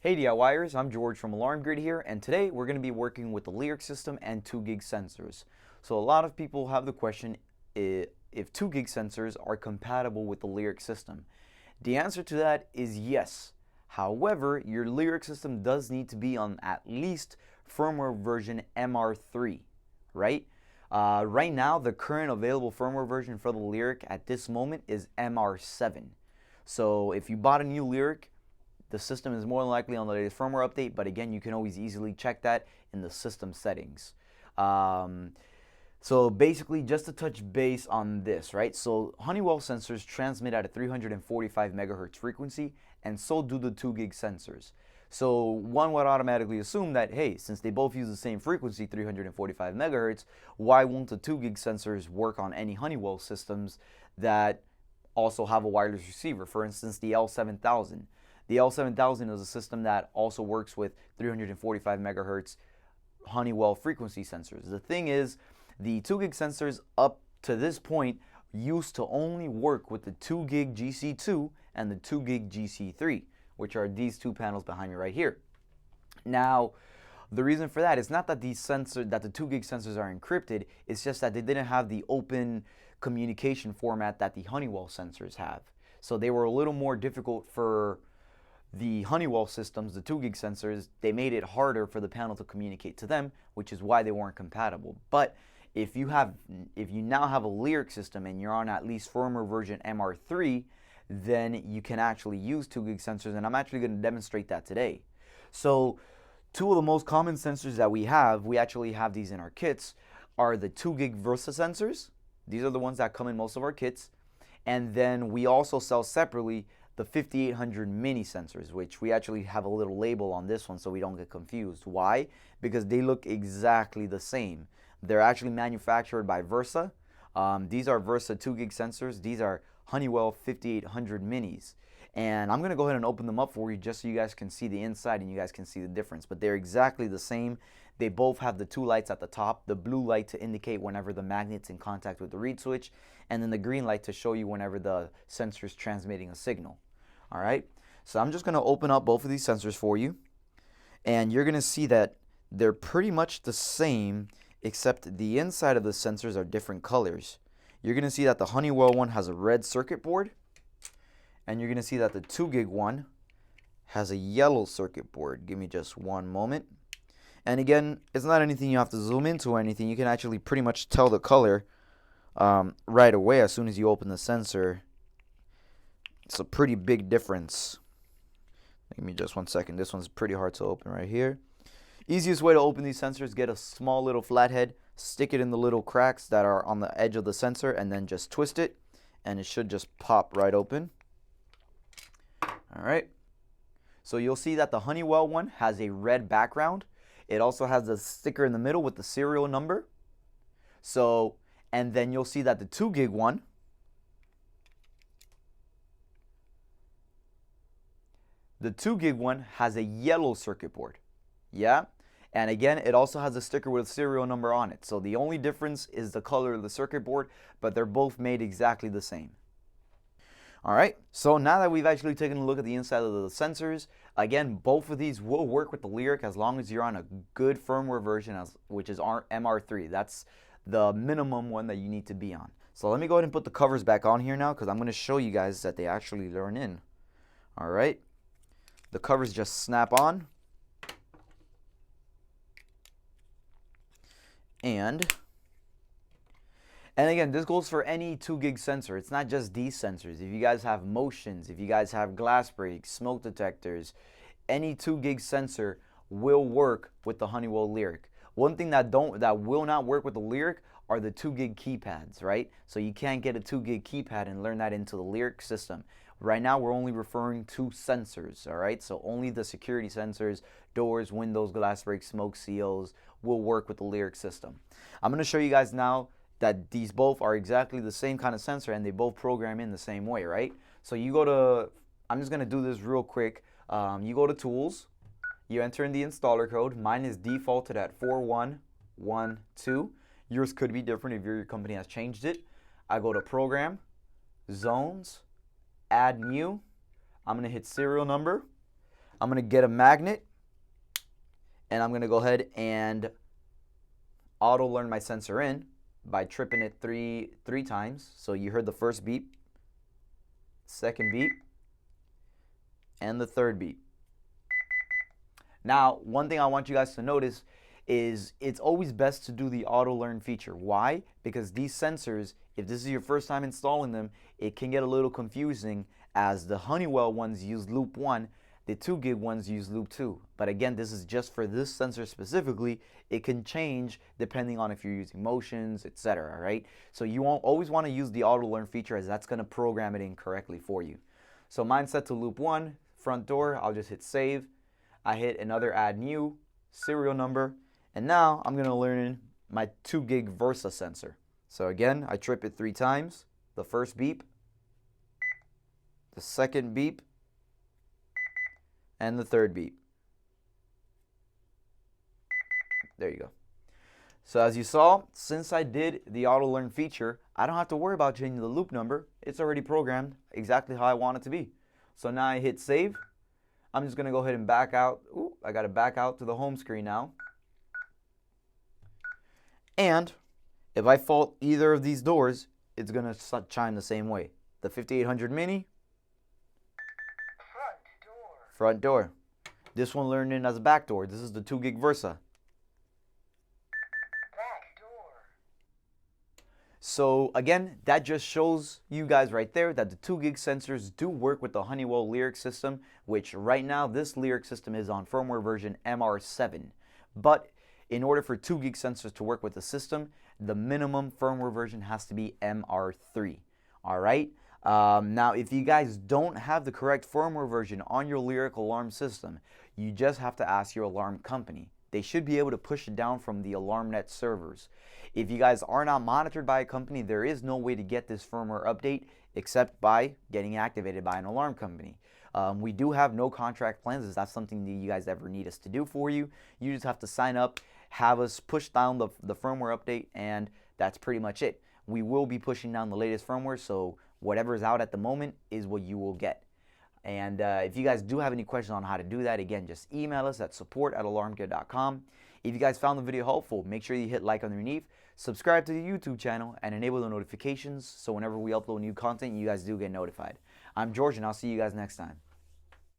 Hey DIYers, I'm George from Alarm Grid here, and today we're going to be working with the Lyric System and 2 gig sensors. So a lot of people have the question if 2 gig sensors are compatible with the Lyric System. The answer to that is yes. However, your Lyric System does need to be on at least firmware version MR3, right? Right now, the current available firmware version for the Lyric at this moment is MR7. So if you bought a new Lyric, the system is more than likely on the latest firmware update, but again, you can always easily check that in the system settings. So basically, just to touch base on this, right? So Honeywell sensors transmit at a 345 megahertz frequency, and so do the 2 gig sensors. So one would automatically assume that, hey, since they both use the same frequency, 345 megahertz, why won't the 2 gig sensors work on any Honeywell systems that also have a wireless receiver? For instance, the L7000. The L7000 is a system that also works with 345 megahertz Honeywell frequency sensors. The thing is, the 2 gig sensors up to this point used to only work with the 2 gig GC2 and the 2 gig GC3, which are these two panels behind me right here. Now, the reason for that is not that the 2 gig sensors are encrypted, it's just that they didn't have the open communication format that the Honeywell sensors have. So they were a little more difficult for the Honeywell systems, the 2 gig sensors. They made it harder for the panel to communicate to them, which is why they weren't compatible. But if you now have a Lyric system and you're on at least firmware version MR3, then you can actually use 2 gig sensors, and I'm actually going to demonstrate that today. So two of the most common sensors that we actually have these in our kits, are the 2 gig Versa sensors. These are the ones that come in most of our kits. And then we also sell separately the 5800 mini sensors, which we actually have a little label on this one so we don't get confused. Why? Because they look exactly the same. They're actually manufactured by Versa. These are Versa 2 gig sensors. These are Honeywell 5800 minis. And I'm going to go ahead and open them up for you just so you guys can see the inside and you guys can see the difference. But they're exactly the same. They both have the two lights at the top, the blue light to indicate whenever the magnet's in contact with the read switch, and then the green light to show you whenever the sensor is transmitting a signal. All right, so I'm just going to open up both of these sensors for you, and you're going to see that they're pretty much the same, except the inside of the sensors are different colors. You're going to see that the Honeywell one has a red circuit board, and you're going to see that the 2 gig one has a yellow circuit board. Give me just one moment. And again, it's not anything you have to zoom into or anything. You can actually pretty much tell the color right away as soon as you open the sensor. It's a pretty big difference. Give me just one second. This one's pretty hard to open right here. Easiest way to open these sensors, get a small little flathead, stick it in the little cracks that are on the edge of the sensor, and then just twist it, and it should just pop right open. All right. So you'll see that the Honeywell one has a red background. It also has a sticker in the middle with the serial number. So, and then you'll see that the 2 gig one, has a yellow circuit board. Yeah? And again, it also has a sticker with a serial number on it. So the only difference is the color of the circuit board, but they're both made exactly the same. All right, so now that we've actually taken a look at the inside of the sensors, again, both of these will work with the Lyric as long as you're on a good firmware version, which is MR3. That's the minimum one that you need to be on. So let me go ahead and put the covers back on here now, because I'm going to show you guys that they actually learn in. All right, the covers just snap on. And again, this goes for any 2 gig sensor. It's not just these sensors. If you guys have motions, if you guys have glass breaks, smoke detectors, any 2 gig sensor will work with the Honeywell Lyric. One thing that will not work with the Lyric are the 2 gig keypads, right? So you can't get a 2 gig keypad and learn that into the Lyric system. Right now, we're only referring to sensors, all right? So only the security sensors, doors, windows, glass breaks, smoke seals will work with the Lyric system. I'm going to show you guys now that these both are exactly the same kind of sensor and they both program in the same way, right? So you go to, I'm just going to do this real quick. You go to Tools, you enter in the installer code. Mine is defaulted at 4112. Yours could be different if your company has changed it. I go to Program, Zones, Add New. I'm going to hit serial number. I'm going to get a magnet, and I'm going to go ahead and auto learn my sensor in by tripping it three times. So you heard the first beep, second beep, and the third beep. Now, one thing I want you guys to notice is it's always best to do the auto learn feature. Why? Because these sensors, if this is your first time installing them, it can get a little confusing, as the Honeywell ones use loop 1, the 2 gig ones use loop 2. But again, this is just for this sensor specifically. It can change depending on if you're using motions, etc. Right? So you won't always want to use the auto learn feature, as that's going to program it in correctly for you. So mine's set to loop 1, front door. I'll just hit save. I hit another add new, serial number, and now I'm going to learn in my 2 gig Versa sensor. So again, I trip it 3 times. The first beep, the second beep, and the third beep. There you go. So as you saw, since I did the auto learn feature, I don't have to worry about changing the loop number. It's already programmed exactly how I want it to be. So now I hit save. I'm just going to go ahead and back out. Ooh, I got to back out to the home screen now. And if I fault either of these doors, it's going to chime the same way. The 5800 mini, front door. This one learned in as a back door. This is the 2 gig Versa. Back door. So again, that just shows you guys right there that the 2 gig sensors do work with the Honeywell Lyric System, which right now this Lyric System is on firmware version MR7. But in order for 2 gig sensors to work with the system, the minimum firmware version has to be MR3. All right. Now, if you guys don't have the correct firmware version on your Lyric alarm system, you just have to ask your alarm company. They should be able to push it down from the AlarmNet servers. If you guys are not monitored by a company, there is no way to get this firmware update except by getting activated by an alarm company. We do have no contract plans. If that's something that you guys ever need us to do for you, you just have to sign up, have us push down the firmware update, and that's pretty much it. We will be pushing down the latest firmware, so whatever is out at the moment is what you will get. And if you guys do have any questions on how to do that, again, just email us at support@alarmgear.com. If you guys found the video helpful, make sure you hit like underneath, subscribe to the YouTube channel, and enable the notifications so whenever we upload new content, you guys do get notified. I'm Jorge, and I'll see you guys next time.